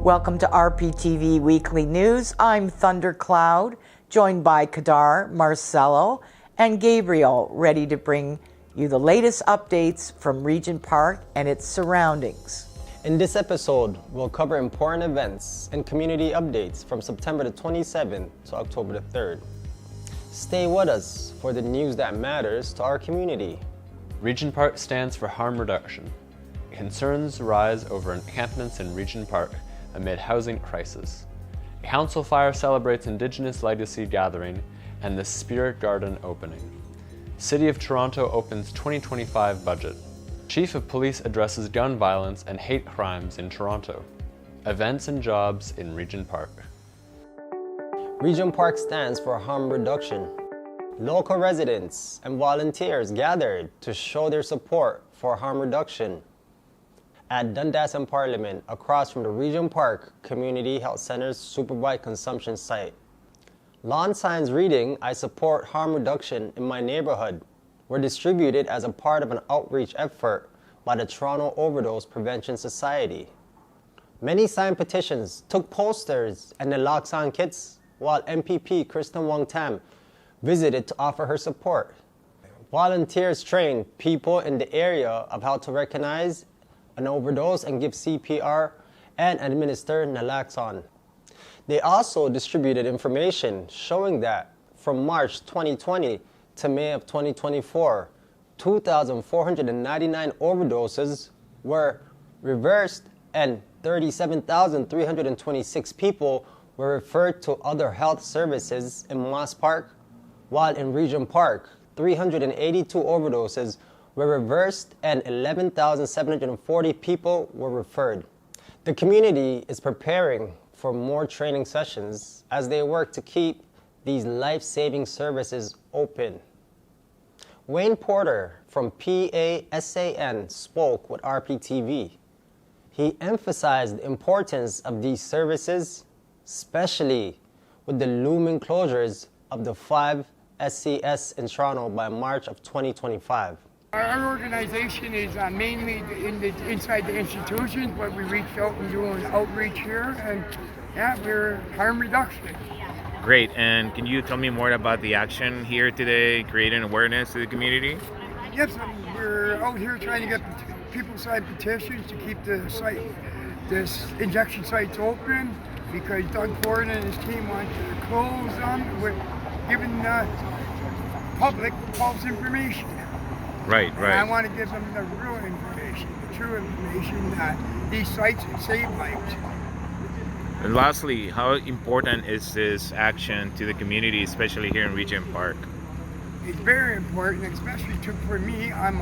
Welcome to RPTV Weekly News. I'm Thunder Cloud, joined by Kedar, Marcelo, and Gabriel, ready to bring you the latest updates from Regent Park and its surroundings. In this episode, we'll cover important events and community updates from September the 27th to October the 3rd. Stay with us for the news that matters to our community. Regent Park stands for harm reduction. Concerns rise over encampments in Regent Park amid housing crisis. Council Fire celebrates Indigenous Legacy Gathering and the Spirit Garden opening. City of Toronto opens 2025 budget. Chief of Police addresses gun violence and hate crimes in Toronto. Events and jobs in Regent Park. Regent Park stands for harm reduction. Local residents and volunteers gathered to show their support for harm reduction at Dundas and Parliament, across from the Regent Park Community Health Center's supervised consumption site. Lawn signs reading, "I support harm reduction in my neighborhood," were distributed as a part of an outreach effort by the Toronto Overdose Prevention Society. Many signed petitions, took posters and naloxone kits, while MPP Kristen Wong-Tam visited to offer her support. Volunteers trained people in the area of how to recognize an overdose and give CPR and administer naloxone. They also distributed information showing that from March 2020 to May of 2024, 2,499 overdoses were reversed and 37,326 people were referred to other health services in Moss Park, while in Regent Park, 382 overdoses were reversed and 11,740 people were referred. The community is preparing for more training sessions as they work to keep these life-saving services open. Wayne Porter from PASAN spoke with RPTV. He emphasized the importance of these services, especially with the looming closures of the 5 SCS in Toronto by March of 2025. Our organization is mainly inside the institutions, but we reached out and doing outreach here, and we're harm reduction. Great, and can you tell me more about the action here today, creating awareness to the community? Yes, we're out here trying to get people sign petitions to keep the site, this injection sites open, because Doug Ford and his team want to close them with giving the public false information. Right. And I want to give them the real information, the true information that these sites save lives. And lastly, how important is this action to the community, especially here in Regent Park? It's very important, especially for me. I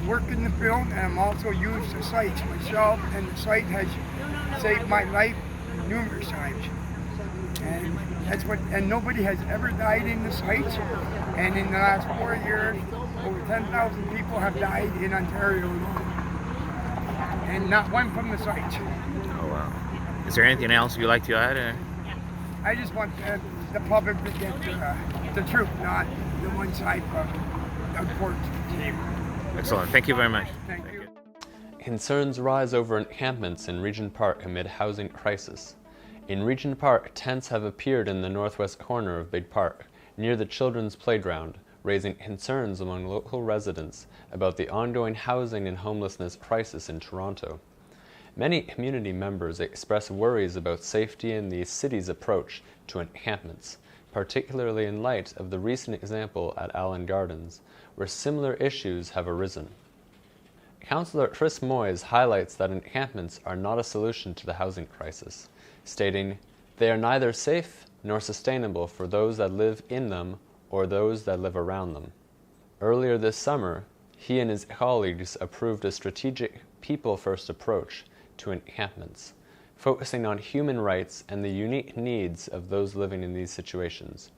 work in the field, and I'm also used the sites myself, and the site has saved my life numerous times. And that's and nobody has ever died in the sites. And in the last 4 years, over 10,000 people have died in Ontario alone, and not one from the site. Oh wow! Is there anything else you'd like to add? I just want the public to get the truth, not the one side from the court team. Excellent. Thank you very much. Thank you. Concerns rise over encampments in Regent Park amid housing crisis. In Regent Park, tents have appeared in the northwest corner of Big Park, near the children's playground, raising concerns among local residents about the ongoing housing and homelessness crisis in Toronto. Many community members express worries about safety in the city's approach to encampments, particularly in light of the recent example at Allen Gardens, where similar issues have arisen. Councillor Chris Moyes highlights that encampments are not a solution to the housing crisis, stating, "They are neither safe nor sustainable for those that live in them or those that live around them." Earlier this summer, he and his colleagues approved a strategic people-first approach to encampments, focusing on human rights and the unique needs of those living in these situations.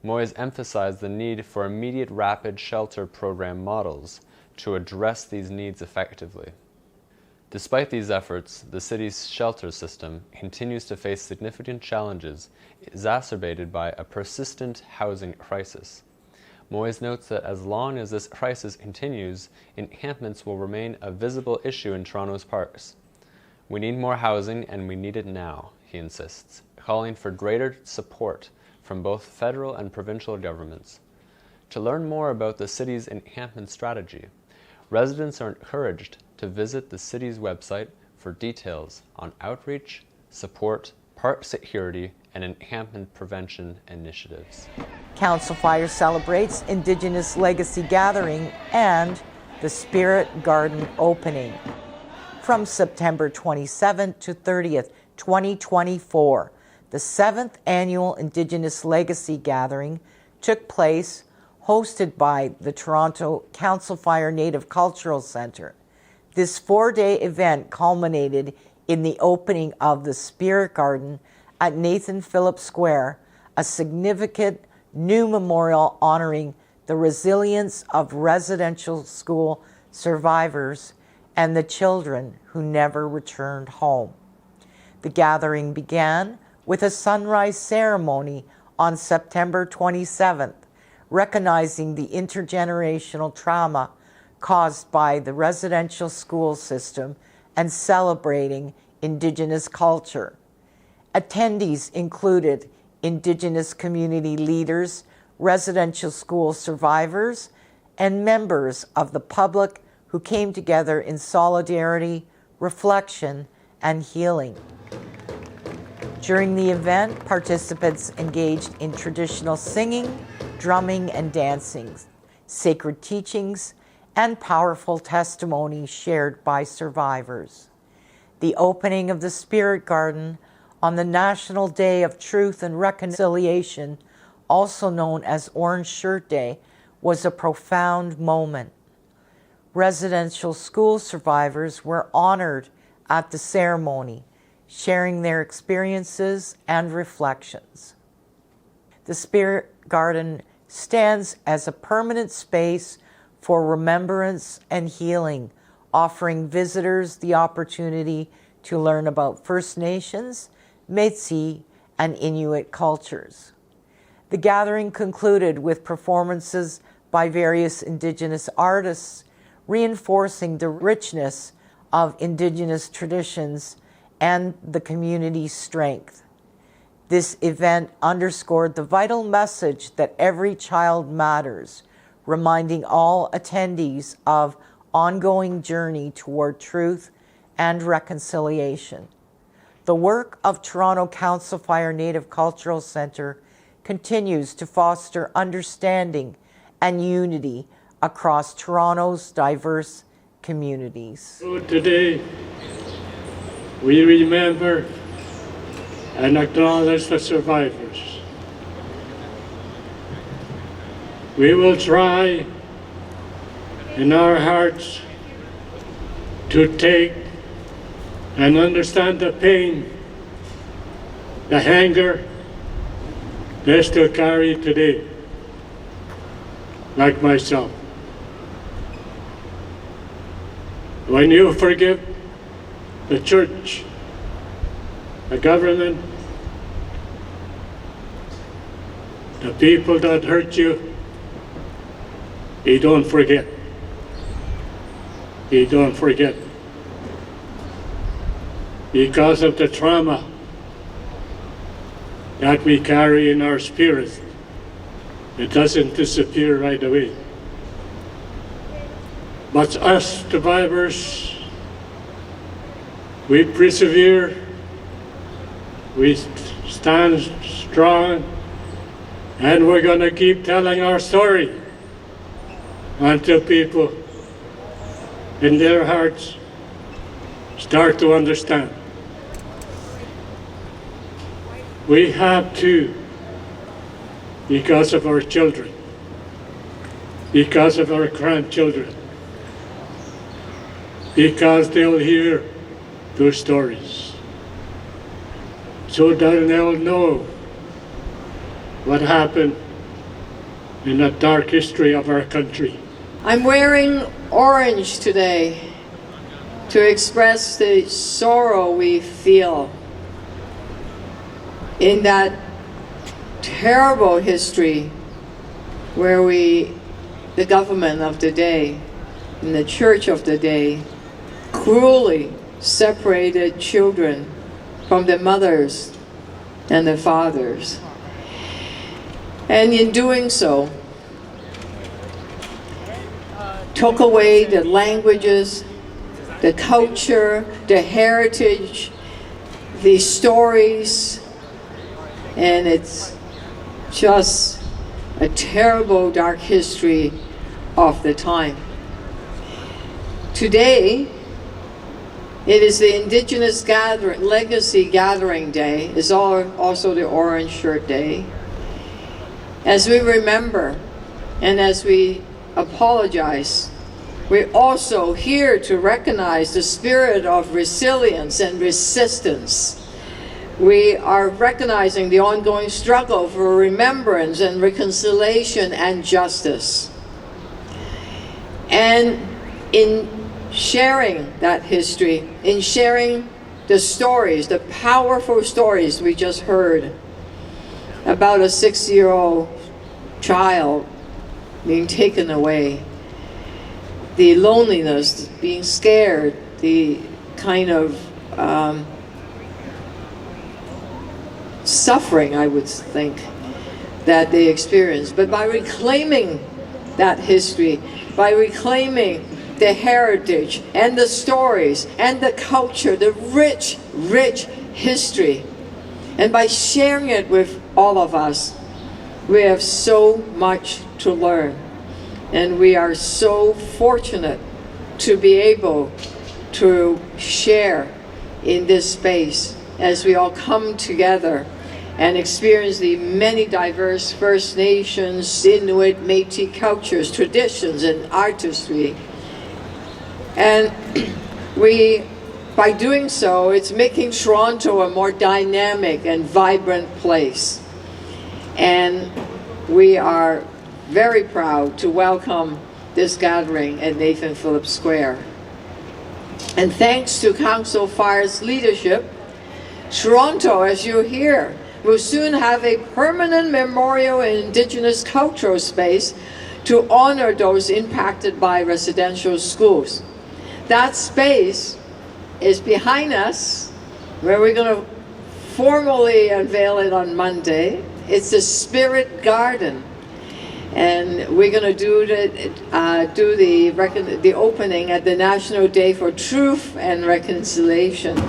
Moyes emphasized the need for immediate rapid shelter program models to address these needs effectively. Despite these efforts, the city's shelter system continues to face significant challenges exacerbated by a persistent housing crisis. Moyes notes that as long as this crisis continues, encampments will remain a visible issue in Toronto's parks. We need more housing, and we need it now, he insists, calling for greater support from both federal and provincial governments. To learn more about the city's enhancement strategy, residents are encouraged to visit the city's website for details on outreach, support, park security, and encampment prevention initiatives. Council Fire celebrates Indigenous Legacy Gathering and the Spirit Garden opening. From September 27th to 30th, 2024, the 7th Annual Indigenous Legacy Gathering took place, hosted by the Toronto Council Fire Native Cultural Centre. This 4-day event culminated in the opening of the Spirit Garden at Nathan Phillips Square, a significant new memorial honoring the resilience of residential school survivors and the children who never returned home. The gathering began with a sunrise ceremony on September 27th, recognizing the intergenerational trauma caused by the residential school system and celebrating Indigenous culture. Attendees included Indigenous community leaders, residential school survivors, and members of the public who came together in solidarity, reflection, and healing. During the event, participants engaged in traditional singing, drumming, and dancing, sacred teachings, and powerful testimonies shared by survivors. The opening of the Spirit Garden on the National Day of Truth and Reconciliation, also known as Orange Shirt Day, was a profound moment. Residential school survivors were honored at the ceremony, sharing their experiences and reflections. The Spirit Garden stands as a permanent space for remembrance and healing, offering visitors the opportunity to learn about First Nations, Métis, and Inuit cultures. The gathering concluded with performances by various Indigenous artists, reinforcing the richness of Indigenous traditions and the community's strength. This event underscored the vital message that every child matters, reminding all attendees of ongoing journey toward truth and reconciliation. The work of Toronto Council Fire Native Cultural Centre continues to foster understanding and unity across Toronto's diverse communities. So today, we remember and acknowledge the survivors. We will try in our hearts to take and understand the pain, the anger they still carry today, like myself. When you forgive the church, the government, the people that hurt you, you don't forget. You don't forget. Because of the trauma that we carry in our spirit, it doesn't disappear right away. But us survivors, we persevere, we stand strong, and we're going to keep telling our story until people in their hearts start to understand. We have to, because of our children, because of our grandchildren, because they'll hear those stories, so that they'll know what happened in the dark history of our country. I'm wearing orange today to express the sorrow we feel in that terrible history where the government of the day and the church of the day cruelly separated children from their mothers and their fathers. And in doing so, took away the languages, the culture, the heritage, the stories, and it's just a terrible dark history of the time. Today, it is the Indigenous Legacy Gathering Day. It's also the Orange Shirt Day. As we remember and as we apologize, we're also here to recognize the spirit of resilience and resistance. We are recognizing the ongoing struggle for remembrance and reconciliation and justice. And in sharing that history, in sharing the stories, the powerful stories we just heard about a 6-year-old child being taken away, the loneliness, being scared, the kind of suffering, I would think, that they experienced. But by reclaiming that history, by reclaiming the heritage and the stories and the culture, the rich, rich history, and by sharing it with all of us, we have so much to learn. And we are so fortunate to be able to share in this space as we all come together and experience the many diverse First Nations, Inuit, Métis cultures, traditions, and artistry. And by doing so, it's making Toronto a more dynamic and vibrant place. And we are very proud to welcome this gathering at Nathan Phillips Square. And thanks to Council Fire's leadership, Toronto, as you hear, will soon have a permanent memorial in Indigenous cultural space to honor those impacted by residential schools. That space is behind us, where we're going to formally unveil it on Monday. It's the Spirit Garden. And we're going to do the opening at the National Day for Truth and Reconciliation.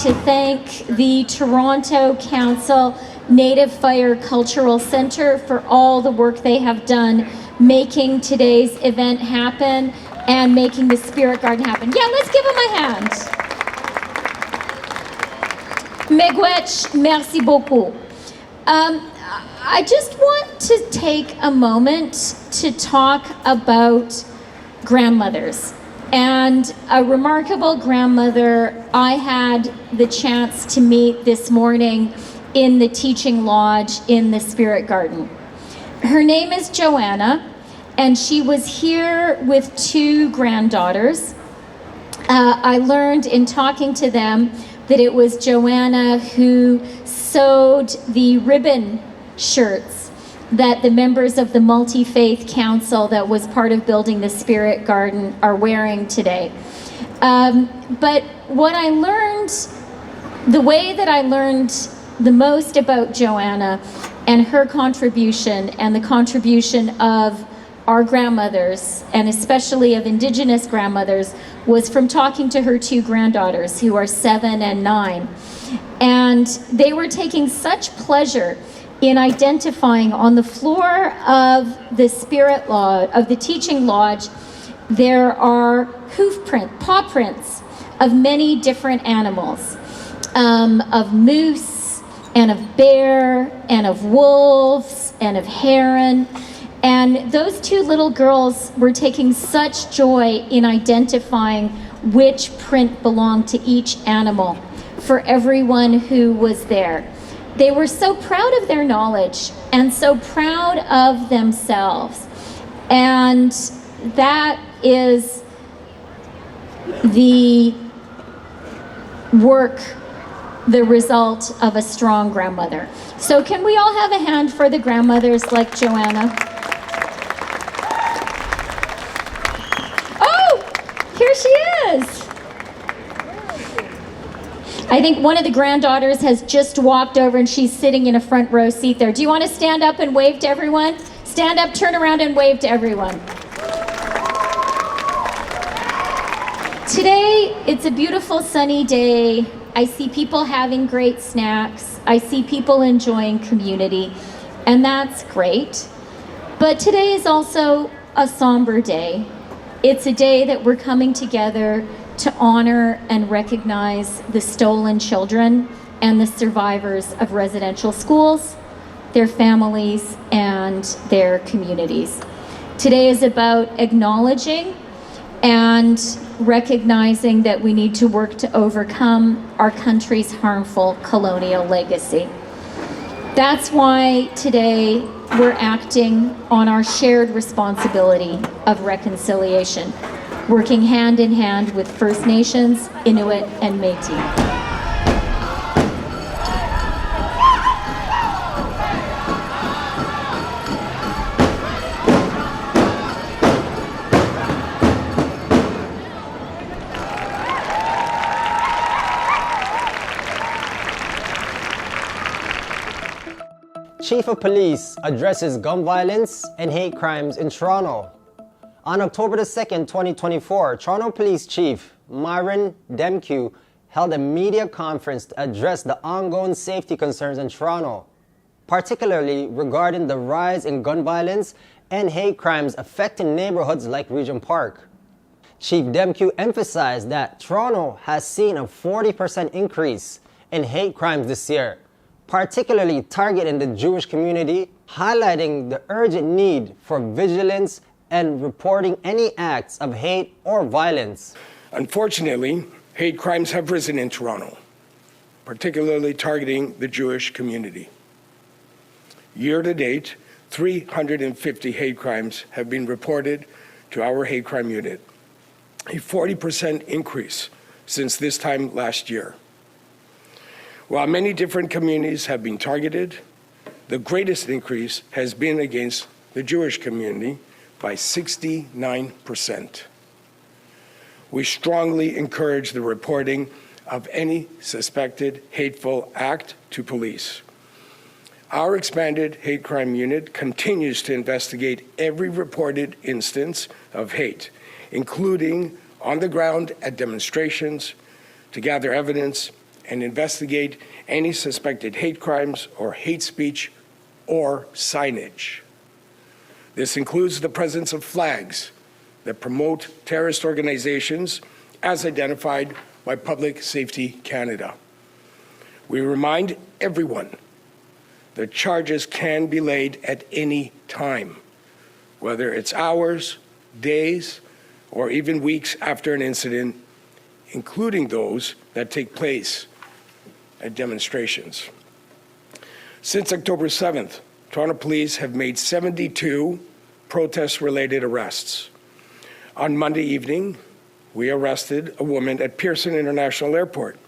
To thank the Toronto Council Native Fire Cultural Centre for all the work they have done making today's event happen and making the Spirit Garden happen. Yeah, let's give them a hand. Miigwech, merci beaucoup. I just want to take a moment to talk about grandmothers. And a remarkable grandmother I had the chance to meet this morning in the teaching lodge in the Spirit Garden. Her name is Joanna, and she was here with 2 granddaughters. I learned in talking to them that it was Joanna who sewed the ribbon shirts that the members of the Multi-Faith Council that was part of building the Spirit Garden are wearing today. But what I learned, the way that I learned the most about Joanna and her contribution and the contribution of our grandmothers, and especially of Indigenous grandmothers, was from talking to her 2 granddaughters who are 7 and 9. And they were taking such pleasure in identifying on the floor of the Spirit Lodge, of the teaching lodge, there are paw prints of many different animals, of moose and of bear and of wolves and of heron. And those 2 little girls were taking such joy in identifying which print belonged to each animal for everyone who was there. They were so proud of their knowledge and so proud of themselves. And that is the work the result of a strong grandmother. So can we all have a hand for the grandmothers like Joanna? Oh, here she is. I think one of the granddaughters has just walked over and she's sitting in a front row seat there. Do you want to stand up and wave to everyone? Stand up, turn around and wave to everyone. Today, it's a beautiful sunny day. I see people having great snacks. I see people enjoying community, and that's great. But today is also a somber day. It's a day that we're coming together to honor and recognize the stolen children and the survivors of residential schools, their families, and their communities. Today is about acknowledging and recognizing that we need to work to overcome our country's harmful colonial legacy. That's why today we're acting on our shared responsibility of reconciliation, working hand in hand with First Nations, Inuit, and Métis. Chief of Police addresses gun violence and hate crimes in Toronto. On October 2nd, 2024, Toronto Police Chief Myron Demkew held a media conference to address the ongoing safety concerns in Toronto, particularly regarding the rise in gun violence and hate crimes affecting neighborhoods like Regent Park. Chief Demkew emphasized that Toronto has seen a 40% increase in hate crimes this year, particularly targeting the Jewish community, highlighting the urgent need for vigilance and reporting any acts of hate or violence. Unfortunately, hate crimes have risen in Toronto, particularly targeting the Jewish community. Year to date, 350 hate crimes have been reported to our hate crime unit, a 40% increase since this time last year. While many different communities have been targeted, the greatest increase has been against the Jewish community by 69%. We strongly encourage the reporting of any suspected hateful act to police. Our expanded hate crime unit continues to investigate every reported instance of hate, including on the ground at demonstrations, to gather evidence and investigate any suspected hate crimes or hate speech or signage. This includes the presence of flags that promote terrorist organizations as identified by Public Safety Canada. We remind everyone that charges can be laid at any time, whether it's hours, days, or even weeks after an incident, including those that take place at demonstrations. Since October 7th, Toronto Police have made 72 protest-related arrests. On Monday evening, we arrested a woman at Pearson International Airport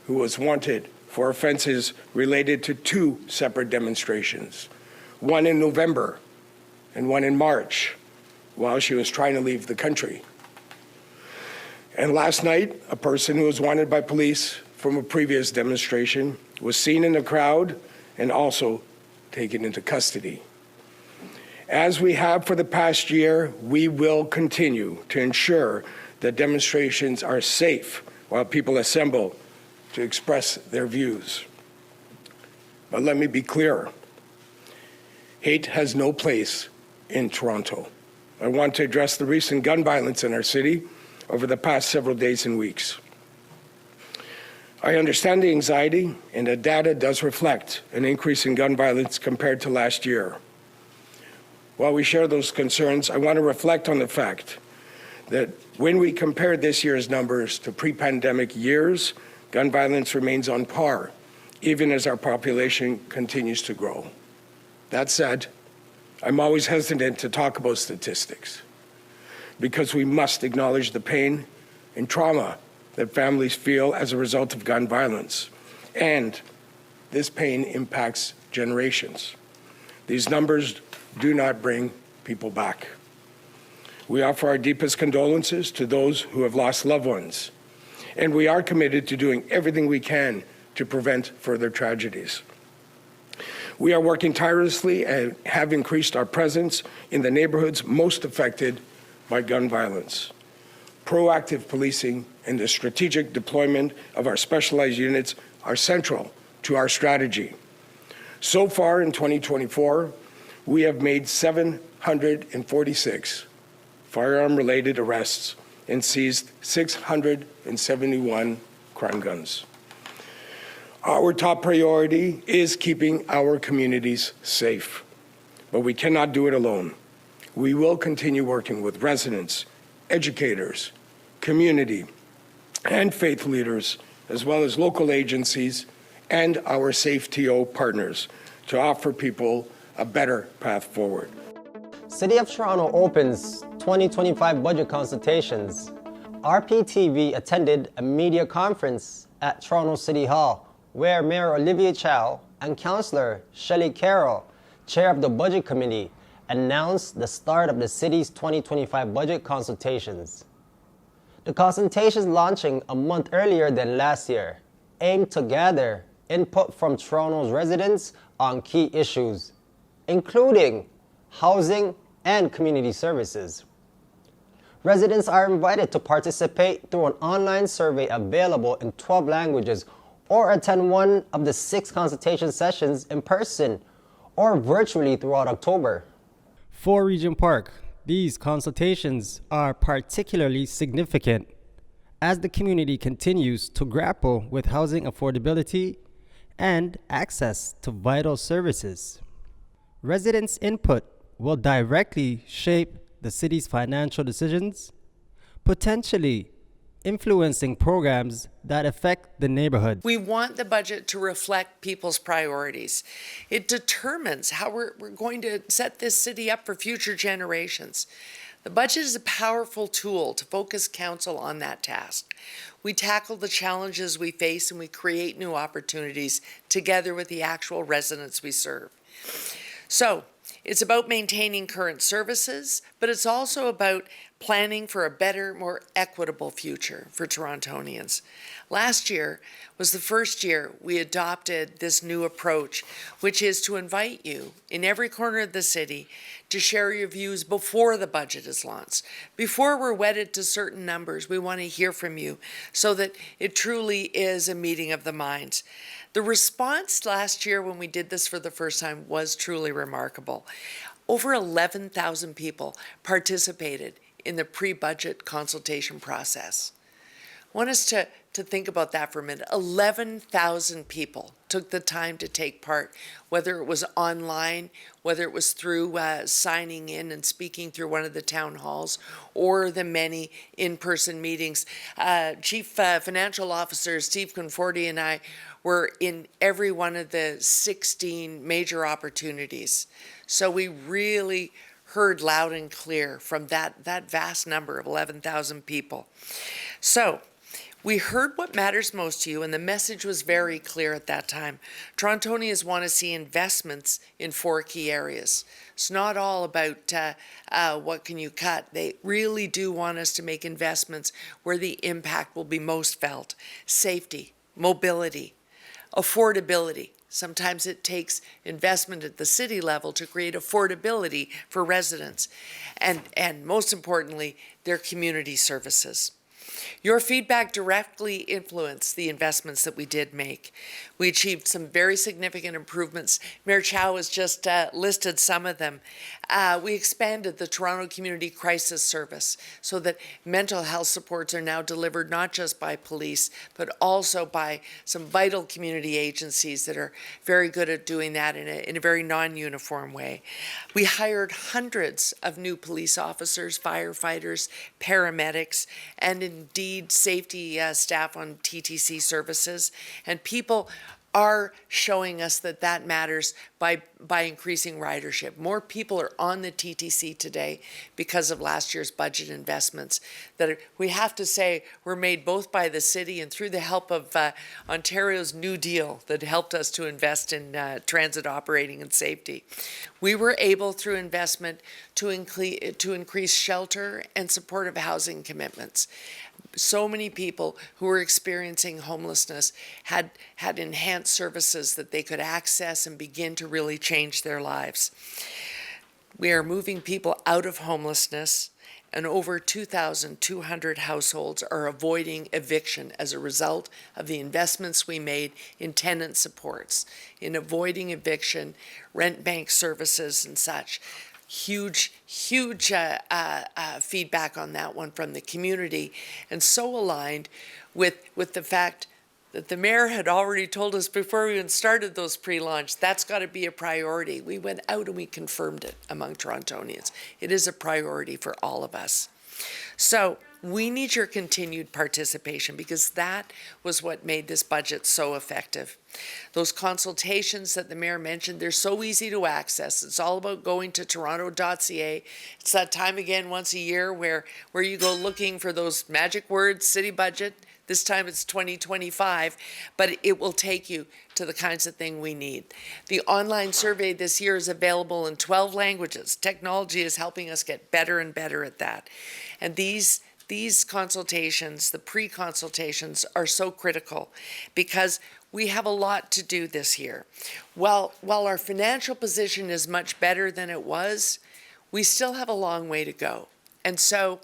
who was wanted for offenses related to two separate demonstrations, one in November and one in March, while she was trying to leave the country. And last night, a person who was wanted by police from a previous demonstration was seen in the crowd and also taken into custody. As we have for the past year, we will continue to ensure that demonstrations are safe while people assemble to express their views. But let me be clear, hate has no place in Toronto. I want to address the recent gun violence in our city over the past several days and weeks. I understand the anxiety, and the data does reflect an increase in gun violence compared to last year. While we share those concerns, I want to reflect on the fact that when we compare this year's numbers to pre-pandemic years, gun violence remains on par, even as our population continues to grow. That said, I'm always hesitant to talk about statistics because we must acknowledge the pain and trauma that families feel as a result of gun violence, and this pain impacts generations. These numbers do not bring people back. We offer our deepest condolences to those who have lost loved ones, and we are committed to doing everything we can to prevent further tragedies. We are working tirelessly and have increased our presence in the neighborhoods most affected by gun violence. Proactive policing and the strategic deployment of our specialized units are central to our strategy. So far in 2024, we have made 746 firearm-related arrests and seized 671 crime guns. Our top priority is keeping our communities safe, but we cannot do it alone. We will continue working with residents, educators, community, and faith leaders, as well as local agencies and our SafeTO partners to offer people a better path forward. City of Toronto opens 2025 budget consultations. RPTV attended a media conference at Toronto City Hall, where Mayor Olivia Chow and Councillor Shelley Carroll, chair of the Budget Committee, announced the start of the city's 2025 budget consultations. The consultations, launching a month earlier than last year, aim to gather input from Toronto's residents on key issues, including housing and community services. Residents are invited to participate through an online survey available in 12 languages or attend one of the 6 consultation sessions in person or virtually throughout October. For Regent Park, these consultations are particularly significant as the community continues to grapple with housing affordability and access to vital services. Residents' input will directly shape the city's financial decisions, potentially influencing programs that affect the neighborhood. We want the budget to reflect people's priorities. It determines how we're going to set this city up for future generations. The budget is a powerful tool to focus council on that task. We tackle the challenges we face and we create new opportunities together with the actual residents we serve. So, it's about maintaining current services, but it's also about planning for a better, more equitable future for Torontonians. Last year was the first year we adopted this new approach, which is to invite you in every corner of the city to share your views before the budget is launched. Before we're wedded to certain numbers, we want to hear from you so that it truly is a meeting of the minds. The response last year when we did this for the first time was truly remarkable. Over 11,000 people participated in the pre-budget consultation process. I want us to think about that for a minute. 11,000 people took the time to take part, whether it was online, whether it was through signing in and speaking through one of the town halls, or the many in-person meetings. Chief Financial Officer Steve Conforti and I were in every one of the 16 major opportunities. So we really heard loud and clear from that vast number of 11,000 people. So we heard what matters most to you, and the message was very clear at that time. Torontonians want to see investments in 4 key areas. It's not all about what can you cut. They really do want us to make investments where the impact will be most felt. Safety, mobility, affordability. Sometimes it takes investment at the city level to create affordability for residents. And most importantly, their community services. Your feedback directly influenced the investments that we did make. We achieved some very significant improvements. Mayor Chow has just listed some of them. We expanded the Toronto Community Crisis Service so that mental health supports are now delivered not just by police, but also by some vital community agencies that are very good at doing that in a very non-uniform way. We hired hundreds of new police officers, firefighters, paramedics, and indeed safety staff on TTC services. And people are showing us that matters by by increasing ridership. More people are on the TTC today because of last year's budget investments that we have to say were made both by the city and through the help of Ontario's New Deal that helped us to invest in transit operating and safety. We were able, through investment, to increase shelter and supportive housing commitments. So many people who were experiencing homelessness had enhanced services that they could access and begin to really change their lives. We are moving people out of homelessness, and over 2,200 households are avoiding eviction as a result of the investments we made in tenant supports, in avoiding eviction, rent bank services and such. Huge feedback on that one from the community, and so aligned with the fact that the mayor had already told us before we even started those pre-launch, that's got to be a priority. We went out and we confirmed it among Torontonians. It is a priority for all of us. So we need your continued participation, because that was what made this budget so effective. Those consultations that the mayor mentioned, they're so easy to access. It's all about going to toronto.ca. It's that time again once a year where you go looking for those magic words, city budget. This time it's 2025, but it will take you to the kinds of thing we need. The online survey this year is available in 12 languages. Technology is helping us get better and better at that. And these consultations, the pre-consultations, are so critical because we have a lot to do this year. While our financial position is much better than it was, we still have a long way to go. And so,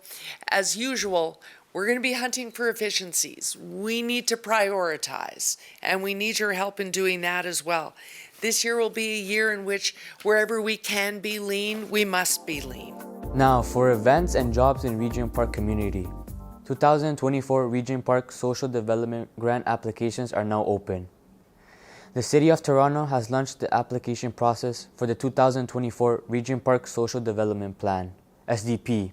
as usual, we're going to be hunting for efficiencies. We need to prioritize, and we need your help in doing that as well. This year will be a year in which wherever we can be lean, we must be lean. Now, for events and jobs in Regent Park community. 2024 Regent Park Social Development Grant applications are now open. The City of Toronto has launched the application process for the 2024 Regent Park Social Development Plan, SDP,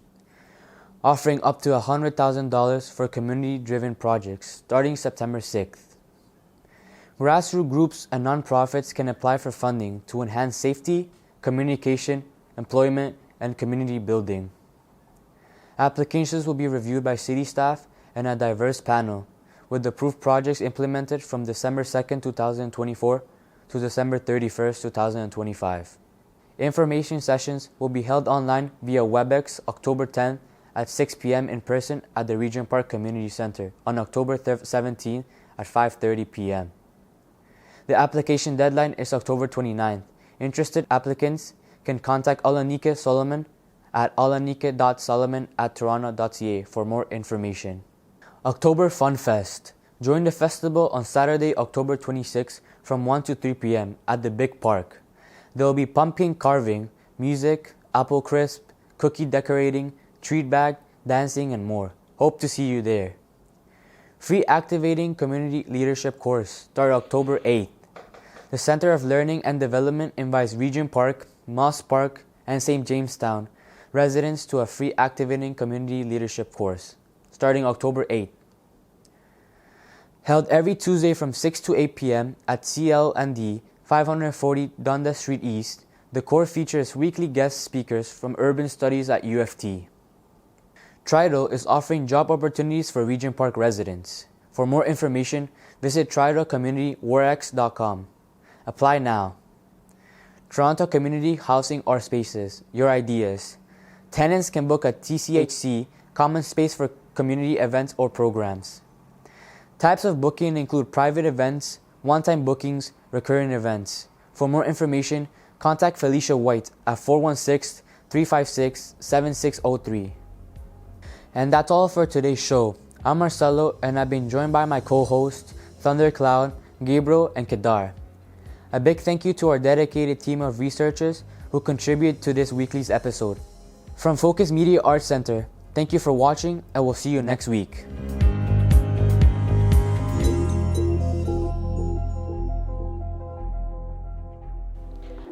offering up to $100,000 for community-driven projects starting September 6th. Grassroots groups and nonprofits can apply for funding to enhance safety, communication, employment, and community building. Applications will be reviewed by city staff and a diverse panel, with approved projects implemented from December 2nd, 2024 to December 31st, 2025. Information sessions will be held online via WebEx October 10th at 6 p.m. in person at the Regent Park Community Center on October 17th at 5:30 p.m. The application deadline is October 29th. Interested applicants can contact Alanike Solomon at alanike.solomon@toronto.ca for more information. October Fun Fest. Join the festival on Saturday, October 26th from 1 to 3 p.m. at the Big Park. There will be pumpkin carving, music, apple crisp, cookie decorating, treat bag, dancing, and more. Hope to see you there. Free Activating Community Leadership course start October 8th. The Center of Learning and Development invites Regent Park, Moss Park, and St. Jamestown residents to a free Activating Community Leadership course starting October 8th. Held every Tuesday from 6 to 8 p.m. at CL&D 540 Dundas Street East, the course features weekly guest speakers from urban studies at UFT. Trido is offering job opportunities for Regent Park residents. For more information, visit TridoCommunityWarX.com. Apply now. Toronto Community Housing or Spaces, your ideas. Tenants can book a TCHC, common space for community events or programs. Types of booking include private events, one-time bookings, recurring events. For more information, contact Felicia White at 416-356-7603. And that's all for today's show. I'm Marcelo, and I've been joined by my co-hosts, Thunder Cloud, Gabriel, and Kedar. A big thank you to our dedicated team of researchers who contribute to this weekly's episode. From Focus Media Arts Center, thank you for watching, and we'll see you next week.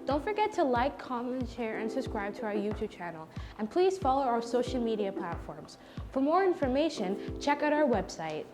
Don't forget to like, comment, share, and subscribe to our YouTube channel. And please follow our social media platforms. For more information, check out our website.